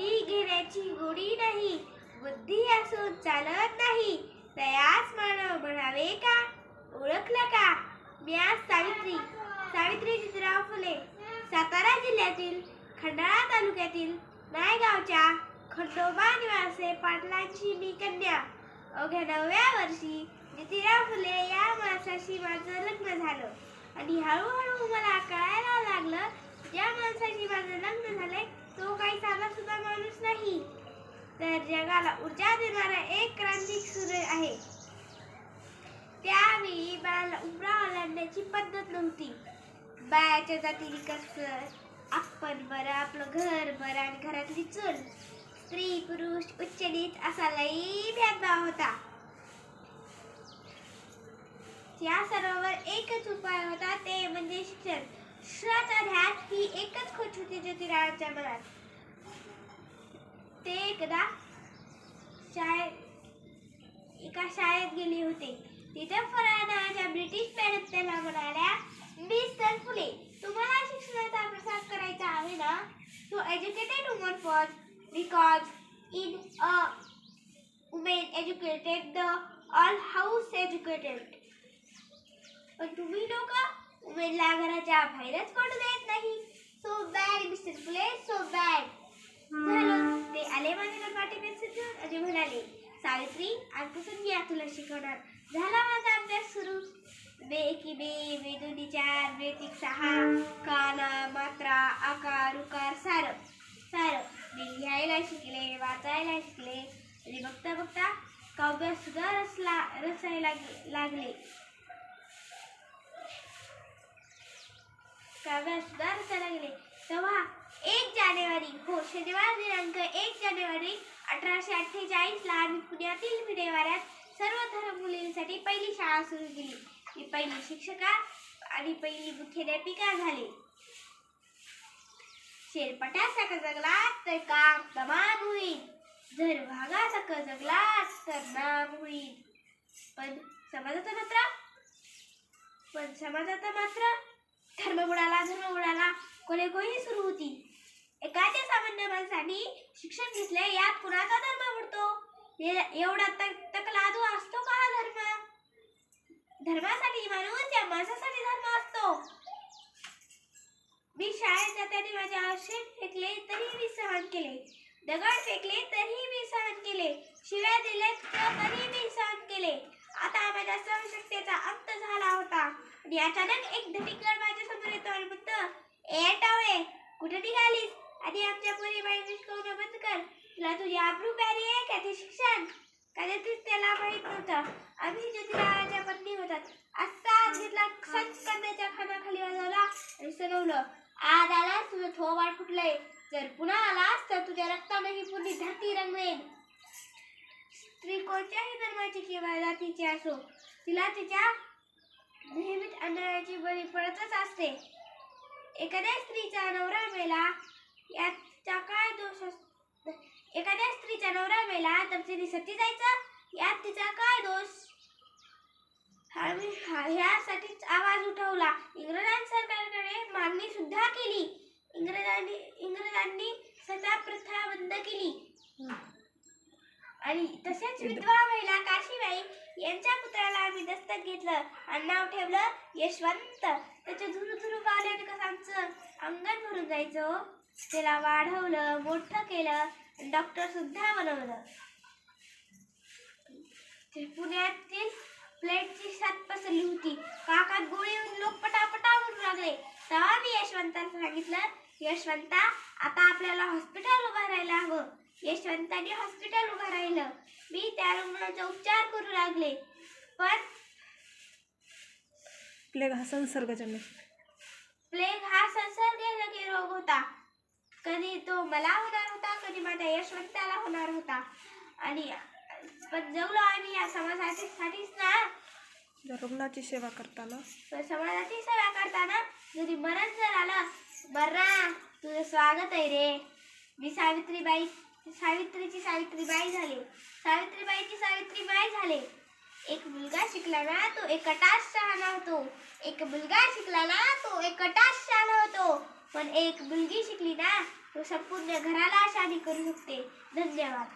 ती घेण्याची गोडी नाही, बुद्धी असून चालत नाही, तयास मानव म्हणावे का? ओळखलं का? मी आज सावित्री ज्योतिराव फुले, सातारा जिल्ह्यातील खंडाळा तालुक्यातील नायगावच्या खंडोबा निवासे पाटलांची मी कन्या. अवघ्या 9व्या वर्षी ज्योतिराव फुले या माणसाशी माझं लग्न झालं आणि हळूहळू मला कळायला लागलं, ज्या माणसाशी माझं लग्न झालंय तो काही साधा सुद्धा माणूस नाही, तर जगाला ऊर्जा देणारा एक क्रांतिक सूर्य आहे. त्यावेळी बाळाला उमरा ओलांडण्याची पद्धत नव्हती. बाळाच्या जातीने कसं आपण बरं, आपलं घर बरं आणि घरातली चूल, स्त्री पुरुष उच्च नीच असा लई भेदभाव होता. या सर्वांवर एकच उपाय होता, ते म्हणजे शिक्षण. शिक्षणाचा ध्यास ही एकच खोट होती ज्योतिरावांच्या मनात. ते एकदा एका शाळेत गेले होते. तिथे फराळ नावाच्या ब्रिटिश मॅडम त्याला म्हणाल्या, मिस्टर फुले, तुम्हाला शिक्षणाचा प्रसार करायचा आहे ना? तो educated woman first, because in a women educated the all house educated. पण तुम्ही लोक वुमेनला घराच्या बाहेरच पडू देत नाही. सो बॅड मिस्टर फुले, सो बॅड. झालं. ते आले माझ्या पाठी पेन्सिल घेऊन आणि म्हणाले, सावित्री, आजपासून मी तुला शिकवणार. झाला माझा अभ्यास सुरू. बे एकी बे, बे दोन्ही चार, बे तिक सहा, काना, मात्रा, आकार, उकार, सारं. मी लिहायला शिकले, वाचायला शिकले आणि बघता बघता काव्य सुद्धा रसायला लागले. तेव्हा 1 जानेवारी, हो शनिवार दिनांक 1 जानेवारी 1848 ला आम्ही पुण्यातील भिडेवाड्यात सर्व धर्म मुलींसाठी पहिली शाळा सुरू केली. मी पहिली शिक्षिका आणि पहिली मुख्याध्यापिका झाले. शेरपटासारखा जगला तर काम तमाम होईल, जर वाघासारखा जगला तर नाम होईल. पण समाजाचा मात्र धर्म बुडाला, कोणी सुरू होती. एखाद्या सामान्य माणसाने शिक्षण घेतले, यात कुणाचा धर्म बुडतो? एवढा तकलादू असतो का धर्म? धर्मासाठी माणूस, या माणसासाठी धर्म असतो. मी शाळेत जाताना माझे औषध फेकले तरी मी सहन केले, दगड फेकले तरी मी सहन केले, शिव्या दिल्या तरी मी सहन केले. आता माझ्या सहनशक्तीचा अंत झाला होता आणि अचानक एक धटिकड माझ्या समोर येतो आणि म्हणतो, ए टावळे, कुठे निघालीस? आणि आमच्या पोरी बाई शिकवणं बंद कर. तुला तुझी आबरू प्यारी आहे का ते शिक्षण? कदाचित त्याला माहित नव्हतं आम्ही ज्योतिरावांच्या पत्नी होतात. असा घेतला, सच कन्याच्या खानाखाली वाजवला आणि सनवलं, आज आलास तुझं थोबाड फुटलंय, जर पुन्हा आलास तर तुझ्या रक्ताने ही पूर्ण धरती रंगवेल. स्त्री कोणत्याही धर्माची किंवा जातीची असो, तिला तिच्या नेहमीच अन्यायाची बळी पडतच असते. एखाद्या स्त्रीचा नवरा मेला, यात तिचा काय दोष असतो? एखाद्या स्त्रीचा नवरा मेला तर तिने सती जायचं, यात तिचा काय दोष? आम्ही ह्यासाठीच आवाज उठवला. इंग्रजां सरकारकडे मागणी सुद्धा केली. इंग्रजांनी सती प्रथा बंद केली आणि तसेच विधवा महिला काशीबाई यांच्या पुत्राला आम्ही दत्तक घेतलं आणि नाव ठेवलं यशवंत. त्याच्या झुरू पावल्याने कसं आमचं अंगण भरून जायचं. त्याला वाढवलं, मोठं केलं आणि डॉक्टर सुद्धा बनवलं. पुण्यातील प्लेटची साथ पसरली होती. काकात गोळी येऊन लोक पटापटा म्हणू लागले. तेव्हा मी यशवंताला सांगितलं, यशवंता, आता आपल्याला हॉस्पिटल उभं राहायला हवं. यशवंताने हॉस्पिटल उभं राहिलं. मी त्या रुग्णाचा उपचार करू लागले. पण प्लेग हा संसर्गजन्य रोग होता. कधी तो मला होणार होता, कधी माझ्या यशवंताला होणार होता. आणि पण जगलो आम्ही या समाजासाठीच ना. रुग्णाची सेवा करताना, समाजाची सेवा करताना जरी मरण जर आलं, बर्रा तुझं स्वागत आहे रे. मी सावित्रीची सावित्रीबाई झाले. एक मुलगा शिकला ना तो एकटाच शहाणा होतो. एक मुलगा शिकला ना तो एकटाच शहाणा होतो. पण एक मुलगी शिकली ना तो संपूर्ण घराला शादी करू शकते. धन्यवाद.